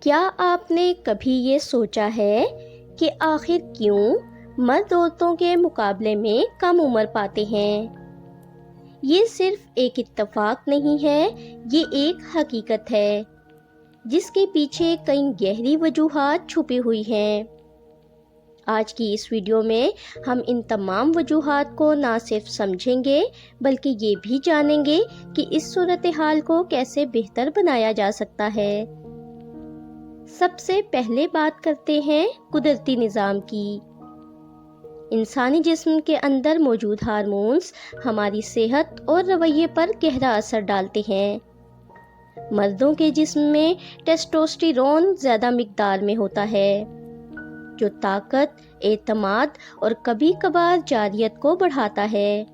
کیا آپ نے کبھی یہ سوچا ہے کہ آخر کیوں مرد عورتوں کے مقابلے میں کم عمر پاتے ہیں؟ یہ صرف ایک اتفاق نہیں ہے، یہ ایک حقیقت ہے جس کے پیچھے کئی گہری وجوہات چھپی ہوئی ہیں۔ آج کی اس ویڈیو میں ہم ان تمام وجوہات کو نہ صرف سمجھیں گے بلکہ یہ بھی جانیں گے کہ اس صورتحال کو کیسے بہتر بنایا جا سکتا ہے۔ سب سے پہلے بات کرتے ہیں قدرتی نظام کی۔ انسانی جسم کے اندر موجود ہارمونز ہماری صحت اور رویے پر گہرا اثر ڈالتے ہیں۔ مردوں کے جسم میں ٹیسٹوسٹیرون زیادہ مقدار میں ہوتا ہے، جو طاقت، اعتماد اور کبھی کبھار جارحیت کو بڑھاتا ہے۔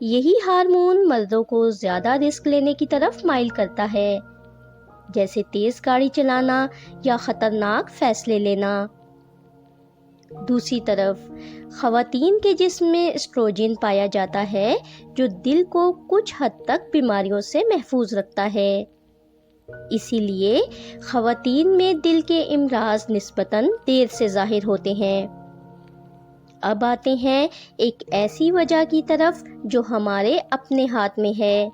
یہی ہارمون مردوں کو زیادہ رسک لینے کی طرف مائل کرتا ہے، جیسے تیز گاڑی چلانا یا خطرناک فیصلے لینا۔ دوسری طرف خواتین کے جسم میں ایسٹروجن پایا جاتا ہے، جو دل کو کچھ حد تک بیماریوں سے محفوظ رکھتا ہے۔ اسی لیے خواتین میں دل کے امراض نسبتاً دیر سے ظاہر ہوتے ہیں۔ اب آتے ہیں ایک ایسی وجہ کی طرف جو ہمارے اپنے ہاتھ میں ہے،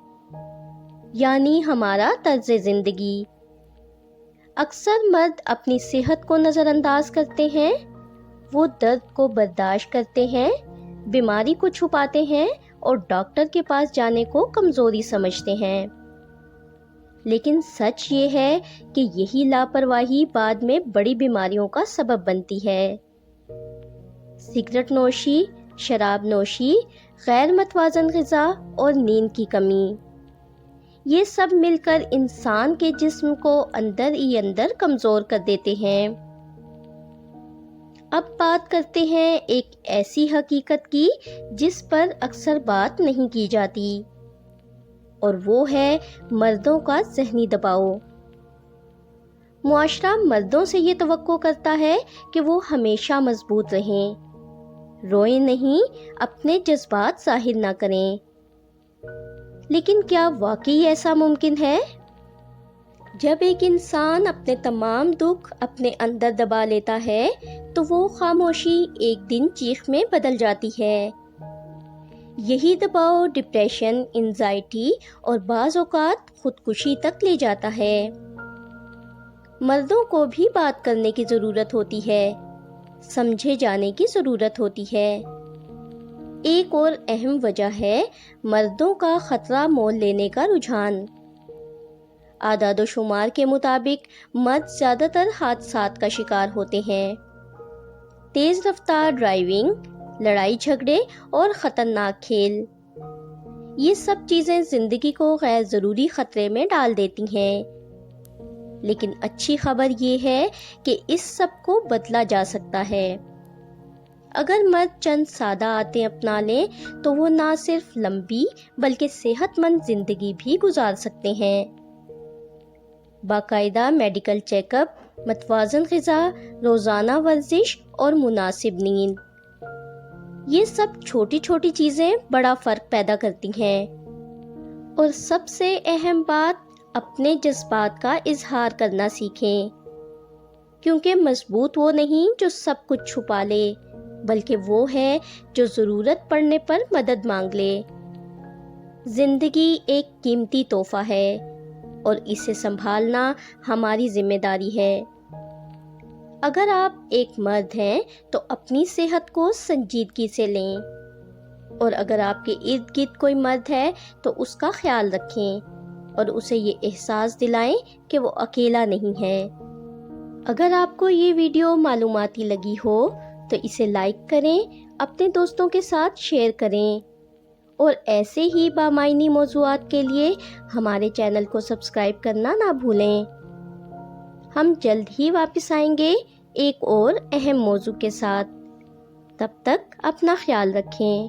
یعنی ہمارا طرز زندگی۔ اکثر مرد اپنی صحت کو نظر انداز کرتے ہیں، وہ درد کو برداشت کرتے ہیں، بیماری کو چھپاتے ہیں اور ڈاکٹر کے پاس جانے کو کمزوری سمجھتے ہیں۔ لیکن سچ یہ ہے کہ یہی لاپرواہی بعد میں بڑی بیماریوں کا سبب بنتی ہے۔ سگریٹ نوشی، شراب نوشی، غیر متوازن غذا اور نیند کی کمی، یہ سب مل کر انسان کے جسم کو اندر ہی اندر کمزور کر دیتے ہیں۔ اب بات کرتے ہیں ایک ایسی حقیقت کی جس پر اکثر بات نہیں کی جاتی، اور وہ ہے مردوں کا ذہنی دباؤ۔ معاشرہ مردوں سے یہ توقع کرتا ہے کہ وہ ہمیشہ مضبوط رہیں، روئیں نہیں، اپنے جذبات ظاہر نہ کریں۔ لیکن کیا واقعی ایسا ممکن ہے؟ جب ایک انسان اپنے تمام دکھ اپنے اندر دبا لیتا ہے تو وہ خاموشی ایک دن چیخ میں بدل جاتی ہے۔ یہی دباؤ ڈپریشن، انزائٹی اور بعض اوقات خودکشی تک لے جاتا ہے۔ مردوں کو بھی بات کرنے کی ضرورت ہوتی ہے، سمجھے جانے کی ضرورت ہوتی ہے۔ ایک اور اہم وجہ ہے مردوں کا خطرہ مول لینے کا رجحان۔ اعداد و شمار کے مطابق مرد زیادہ تر حادثات کا شکار ہوتے ہیں۔ تیز رفتار ڈرائیونگ، لڑائی جھگڑے اور خطرناک کھیل، یہ سب چیزیں زندگی کو غیر ضروری خطرے میں ڈال دیتی ہیں۔ لیکن اچھی خبر یہ ہے کہ اس سب کو بدلا جا سکتا ہے۔ اگر مرد چند سادہ عادتیں اپنا لیں تو وہ نہ صرف لمبی بلکہ صحت مند زندگی بھی گزار سکتے ہیں۔ باقاعدہ میڈیکل چیک اپ، متوازن غذا، روزانہ ورزش اور مناسب نیند، یہ سب چھوٹی چھوٹی چیزیں بڑا فرق پیدا کرتی ہیں۔ اور سب سے اہم بات، اپنے جذبات کا اظہار کرنا سیکھیں، کیونکہ مضبوط وہ نہیں جو سب کچھ چھپا لے، بلکہ وہ ہے جو ضرورت پڑنے پر مدد مانگ لے۔ زندگی ایک قیمتی تحفہ ہے اور اسے سنبھالنا ہماری ذمہ داری ہے۔ اگر آپ ایک مرد ہیں تو اپنی صحت کو سنجیدگی سے لیں، اور اگر آپ کے ارد گرد کوئی مرد ہے تو اس کا خیال رکھیں اور اسے یہ احساس دلائیں کہ وہ اکیلا نہیں ہے۔ اگر آپ کو یہ ویڈیو معلوماتی لگی ہو تو اسے لائک کریں، اپنے دوستوں کے ساتھ شیئر کریں، اور ایسے ہی بامعنی موضوعات کے لیے ہمارے چینل کو سبسکرائب کرنا نہ بھولیں۔ ہم جلد ہی واپس آئیں گے ایک اور اہم موضوع کے ساتھ۔ تب تک اپنا خیال رکھیں۔